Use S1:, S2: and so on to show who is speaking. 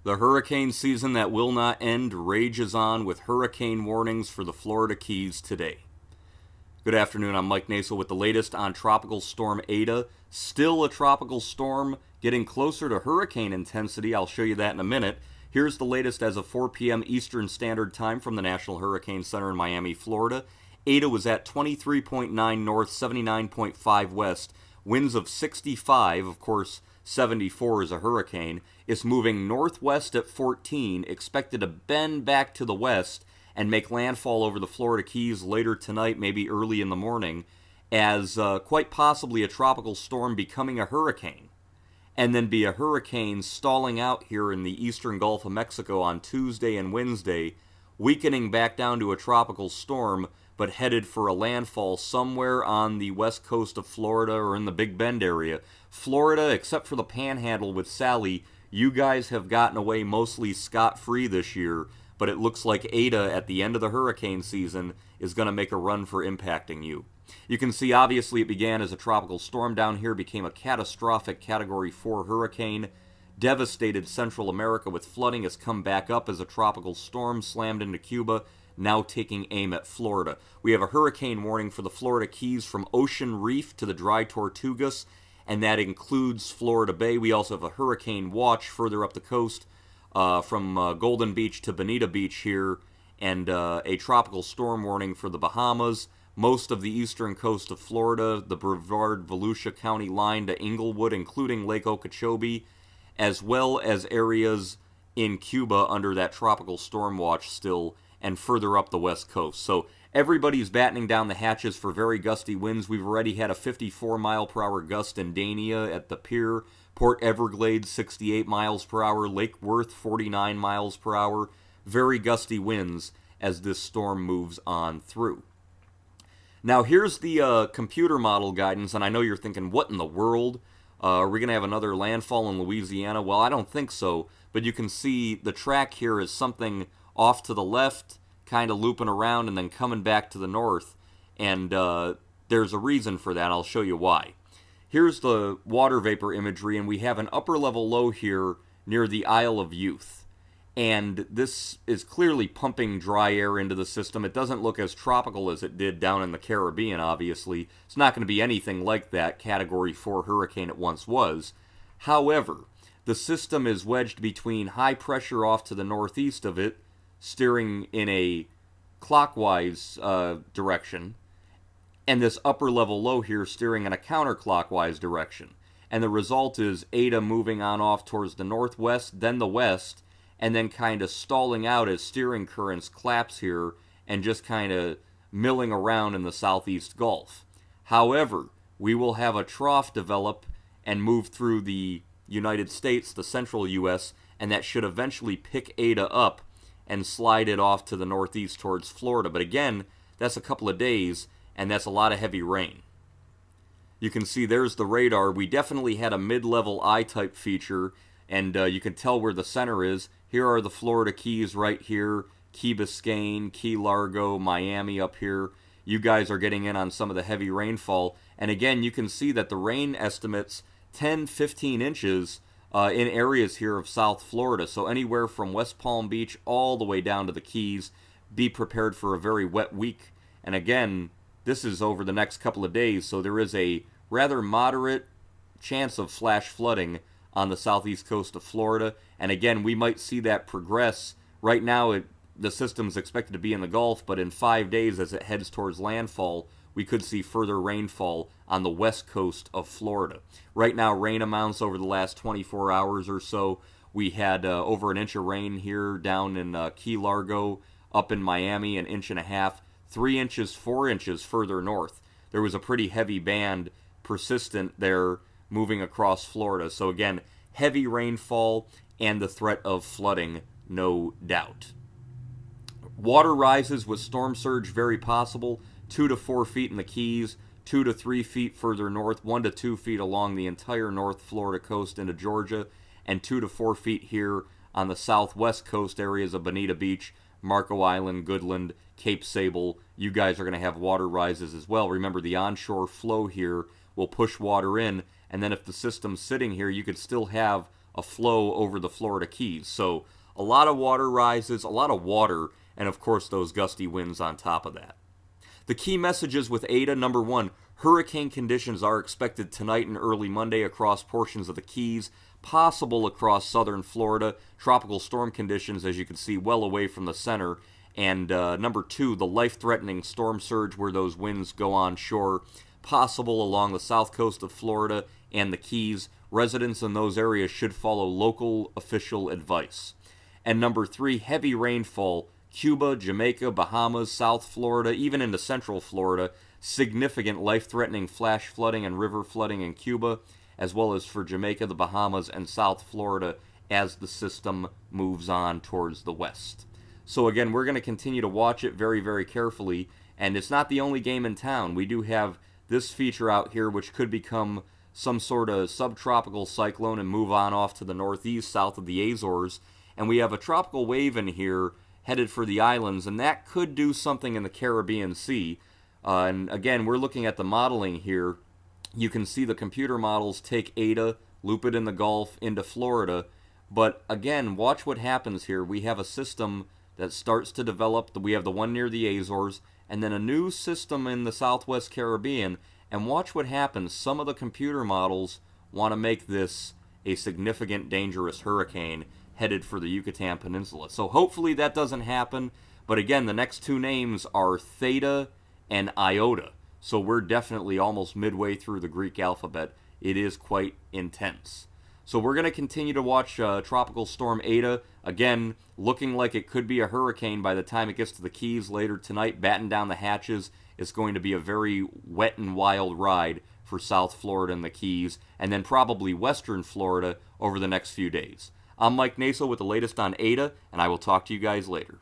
S1: The hurricane season that will not end rages on with hurricane warnings for the Florida Keys today. Good afternoon, I'm Mike Nasel with the latest on Tropical Storm Eta. Still a tropical storm, getting closer to hurricane intensity. I'll show you that in a minute. Here's the latest as of 4 p.m. Eastern Standard Time from the National Hurricane Center in Miami, Florida. Eta was at 23.9 north, 79.5 west. Winds of 65, of course, 74 is a hurricane. It's moving northwest at 14, expected to bend back to the west and make landfall over the Florida Keys later tonight, maybe early in the morning, as quite possibly a tropical storm becoming a hurricane, and then be a hurricane stalling out here in the eastern Gulf of Mexico on Tuesday and Wednesday, weakening back down to a tropical storm, but headed for a landfall somewhere on the west coast of Florida or in the Big Bend area. Florida, except for the Panhandle with Sally, you guys have gotten away mostly scot-free this year, but it looks like Eta at the end of the hurricane season is going to make a run for impacting you. You can see obviously it began as a tropical storm down here, became a catastrophic Category 4 hurricane, devastated Central America with flooding, has come back up as a tropical storm, slammed into Cuba, now taking aim at Florida. We have a hurricane warning for the Florida Keys from Ocean Reef to the Dry Tortugas, and that includes Florida Bay. We also have a hurricane watch further up the coast from Golden Beach to Bonita Beach here, and a tropical storm warning for the Bahamas, most of the eastern coast of Florida, the Brevard, Volusia County line to Englewood, including Lake Okeechobee, as well as areas in Cuba under that tropical storm watch still, and further up the west coast. So everybody's battening down the hatches for very gusty winds. We've already had a 54-mile-per-hour gust in Dania at the pier, Port Everglades 68 miles per hour, Lake Worth 49 miles per hour. Very gusty winds as this storm moves on through. Now here's the computer model guidance, and I know you're thinking, what in the world? Are we going to have another landfall in Louisiana? Well, I don't think so, but you can see the track here is something off to the left, kind of looping around and then coming back to the north, and there's a reason for that. I'll show you why. Here's the water vapor imagery, and we have an upper level low here near the Isle of Youth, and this is clearly pumping dry air into the system. It doesn't look as tropical as it did down in the Caribbean, obviously. It's not going to be anything like that Category 4 hurricane it once was. However, the system is wedged between high pressure off to the northeast of it, steering in a clockwise direction, and this upper level low here steering in a counterclockwise direction. And the result is Eta moving on off towards the northwest, then the west, and then kind of stalling out as steering currents collapse here and just kind of milling around in the southeast Gulf. However, we will have a trough develop and move through the United States, the central U.S., and that should eventually pick Eta up and slide it off to the northeast towards Florida. But again, that's a couple of days, and that's a lot of heavy rain. You can see there's the radar. We definitely had a mid-level I-type feature, and you can tell where the center is. Here are the Florida Keys right here, Key Biscayne, Key Largo, Miami up here. You guys are getting in on some of the heavy rainfall. And again, you can see that the rain estimates 10, 15 inches in areas here of South Florida. So anywhere from West Palm Beach all the way down to the Keys. Be prepared for a very wet week. And again, this is over the next couple of days, so there is a rather moderate chance of flash flooding on the southeast coast of Florida. And again, we might see that progress. Right now, the system's expected to be in the Gulf, but in 5 days as it heads towards landfall, we could see further rainfall on the west coast of Florida. Right now, rain amounts over the last 24 hours or so. We had over an inch of rain here down in Key Largo, up in Miami, an inch and a half, 3 inches, 4 inches further north. There was a pretty heavy band persistent there moving across Florida. So again, heavy rainfall and the threat of flooding, no doubt. Water rises with storm surge very possible, 2 to 4 feet in the Keys, 2 to 3 feet further north, 1 to 2 feet along the entire North Florida coast into Georgia, and 2 to 4 feet here on the southwest coast areas of Bonita Beach, Marco Island, Goodland, Cape Sable. You guys are going to have water rises as well. Remember, the onshore flow here will push water in, and then if the system's sitting here, you could still have a flow over the Florida Keys. So a lot of water rises, a lot of water, and of course those gusty winds on top of that. The key messages with Eta: number one, hurricane conditions are expected tonight and early Monday across portions of the Keys, possible across southern Florida. Tropical storm conditions, as you can see, well away from the center. And number two, the life-threatening storm surge where those winds go on shore, possible along the south coast of Florida and the Keys. Residents in those areas should follow local official advice. And number three, heavy rainfall. Cuba, Jamaica, Bahamas, South Florida, even into Central Florida. Significant life-threatening flash flooding and river flooding in Cuba, as well as for Jamaica, the Bahamas, and South Florida as the system moves on towards the west. So again, we're going to continue to watch it very, very carefully, and it's not the only game in town. We do have this feature out here, which could become some sort of subtropical cyclone and move on off to the northeast, south of the Azores, and we have a tropical wave in here headed for the islands, and that could do something in the Caribbean Sea. And again, we're looking at the modeling here. You can see the computer models take Eta, loop it in the Gulf into Florida, but again, watch what happens here. We have a system that starts to develop. We have the one near the Azores, and then a new system in the southwest Caribbean, and watch what happens. Some of the computer models want to make this a significant, dangerous hurricane headed for the Yucatan Peninsula. So hopefully that doesn't happen, but again, the next two names are Theta and Iota, so we're definitely almost midway through the Greek alphabet. It is quite intense. So we're going to continue to watch Tropical Storm Eta. Again, looking like it could be a hurricane by the time it gets to the Keys later tonight. Batten down the hatches. It's going to be a very wet and wild ride for South Florida and the Keys, and then probably Western Florida over the next few days. I'm Mike Naso with the latest on Eta, and I will talk to you guys later.